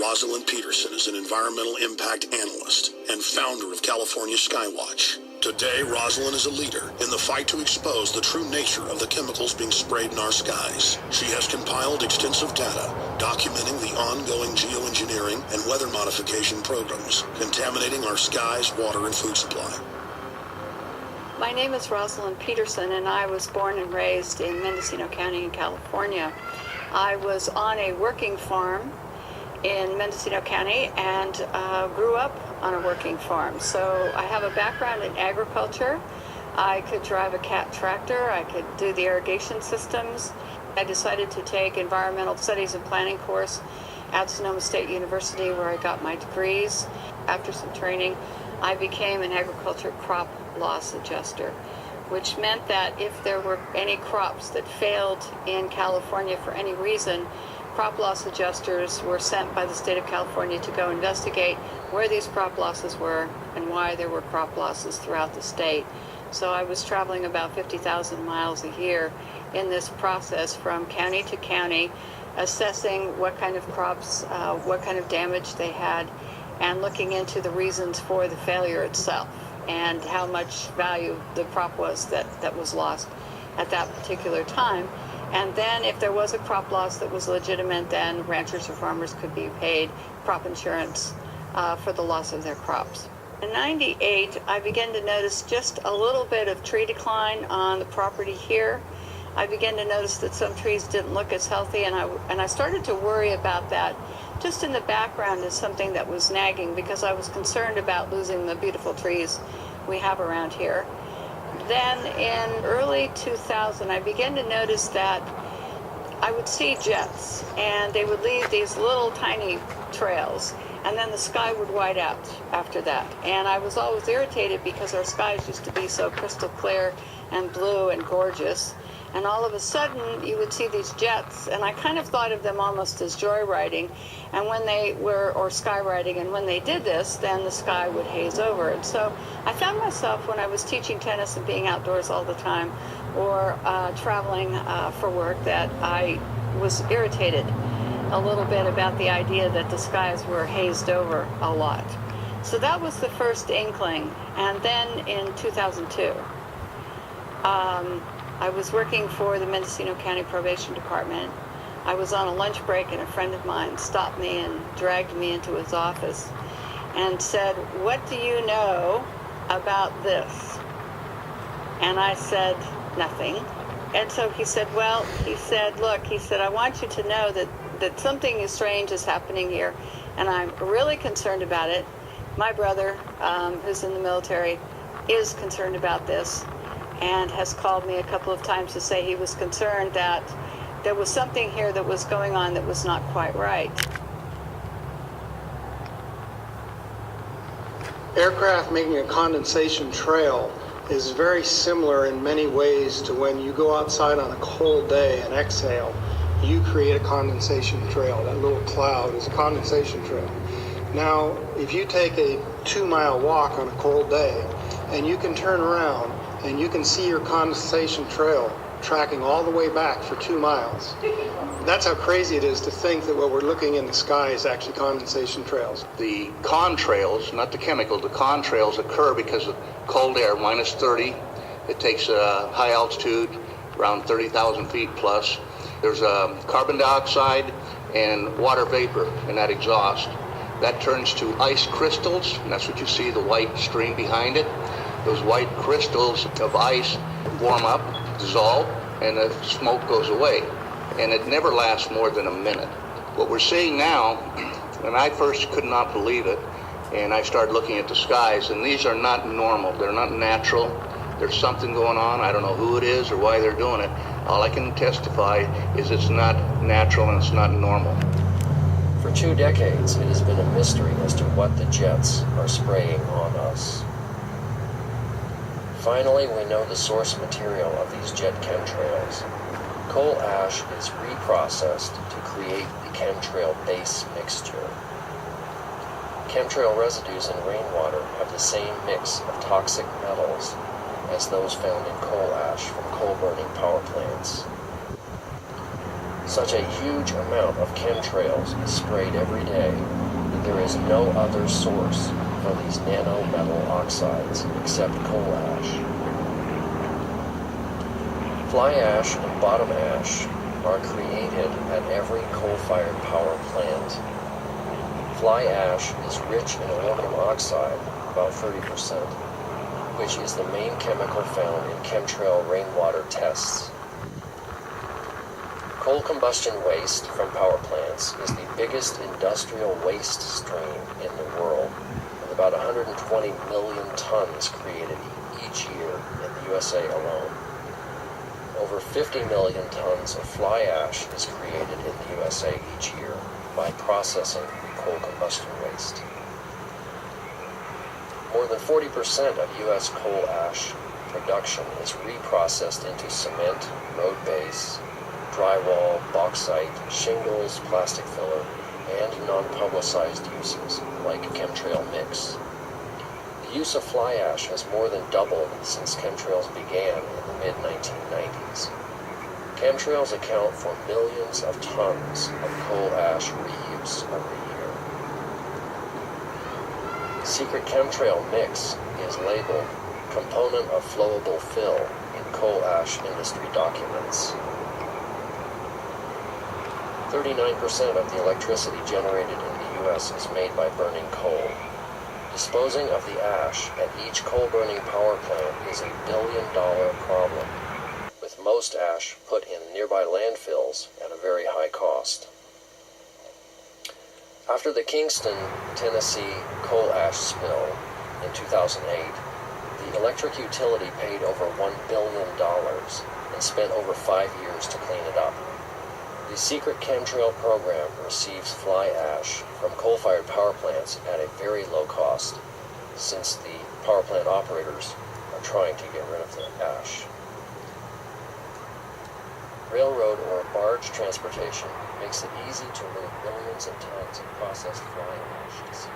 Rosalind Peterson is an environmental impact analyst and founder of California Skywatch. Today, Rosalind is a leader in the fight to expose the true nature of the chemicals being sprayed in our skies. She has compiled extensive data documenting the ongoing geoengineering and weather modification programs contaminating our skies, water, and food supply. My name is Rosalind Peterson, and I was born and raised in Mendocino County in California. I was on a working farm in Mendocino County and grew up on a working farm. So I have a background in agriculture. I could drive a Cat tractor. I could do the irrigation systems. I decided to take environmental studies and planning course at Sonoma State University, where I got my degrees. After some training, I became an agriculture crop loss adjuster, which meant that if there were any crops that failed in California for any reason, crop loss adjusters were sent by the state of California to go investigate where these crop losses were and why there were crop losses throughout the state. So I was traveling about 50,000 miles a year in this process from county to county, assessing what kind of crops, what kind of damage they had, and looking into the reasons for the failure itself and how much value the crop was that was lost at that particular time. And then if there was a crop loss that was legitimate, then ranchers or farmers could be paid crop insurance for the loss of their crops. In '98, I began to notice just a little bit of tree decline on the property here. I began to notice that some trees didn't look as healthy, and I started to worry about that just in the background as something that was nagging, because I was concerned about losing the beautiful trees we have around here. Then in early 2000, I began to notice that I would see jets, and they would leave these little tiny trails, and then the sky would white out after that. And I was always irritated because our skies used to be so crystal clear and blue and gorgeous. And all of a sudden, you would see these jets, and I kind of thought of them almost as joyriding, and when they were, or skywriting, and when they did this, then the sky would haze over. And so I found myself, when I was teaching tennis and being outdoors all the time, or traveling for work, that I was irritated a little bit about the idea that the skies were hazed over a lot. So that was the first inkling. And then in 2002, I was working for the Mendocino County Probation Department. I was on a lunch break, and a friend of mine stopped me and dragged me into his office and said, "What do you know about this?" And I said, "Nothing." And so he said, "Well," he said, "look," he said, "I want you to know that something strange is happening here, and I'm really concerned about it. My brother, who's in the military, is concerned about this, and has called me a couple of times to say he was concerned that there was something here that was going on that was not quite right." Aircraft making a condensation trail is very similar in many ways to when you go outside on a cold day and exhale. You create a condensation trail. That little cloud is a condensation trail. Now, if you take a 2-mile walk on a cold day and you can turn around and you can see your condensation trail tracking all the way back for 2 miles. That's how crazy it is to think that what we're looking in the sky is actually condensation trails. The contrails, not the chemicals, the contrails occur because of cold air, minus 30. It takes high altitude, around 30,000 feet plus. There's carbon dioxide and water vapor in that exhaust. That turns to ice crystals, and that's what you see, the white stream behind it. Those white crystals of ice warm up, dissolve, and the smoke goes away. And it never lasts more than a minute. What we're seeing now, and I first could not believe it, and I started looking at the skies, and these are not normal. They're not natural. There's something going on. I don't know who it is or why they're doing it. All I can testify is it's not natural and it's not normal. For 2 decades, it has been a mystery as to what the jets are spraying on us. Finally, we know the source material of these jet chemtrails. Coal ash is reprocessed to create the chemtrail base mixture. Chemtrail residues in rainwater have the same mix of toxic metals as those found in coal ash from coal-burning power plants. Such a huge amount of chemtrails is sprayed every day that there is no other source for these nanometal oxides except coal ash. Fly ash and bottom ash are created at every coal-fired power plant. Fly ash is rich in aluminum oxide, about 30%, which is the main chemical found in chemtrail rainwater tests. Coal combustion waste from power plants is the biggest industrial waste stream in the world, with about 120 million tons created each year in the USA alone. Over 50 million tons of fly ash is created in the USA each year by processing coal combustion waste. More than 40% of U.S. coal ash production is reprocessed into cement, road base, drywall, bauxite, shingles, plastic filler, and non-publicized uses like chemtrail mix. The use of fly ash has more than doubled since chemtrails began in the mid-1990s. Chemtrails account for millions of tons of coal ash reuse every year. Secret chemtrail mix is labeled component of flowable fill in coal ash industry documents. 39% of the electricity generated in the U.S. is made by burning coal. Disposing of the ash at each coal-burning power plant is a billion-dollar problem, with most ash put in nearby landfills at a very high cost. After the Kingston, Tennessee coal ash spill in 2008, the electric utility paid over $1 billion and spent over 5 years to clean it up. The secret chemtrail program receives fly ash from coal-fired power plants at a very low cost, since the power plant operators are trying to get rid of the ash. Railroad or barge transportation makes it easy to move millions of tons of processed fly ash to sea.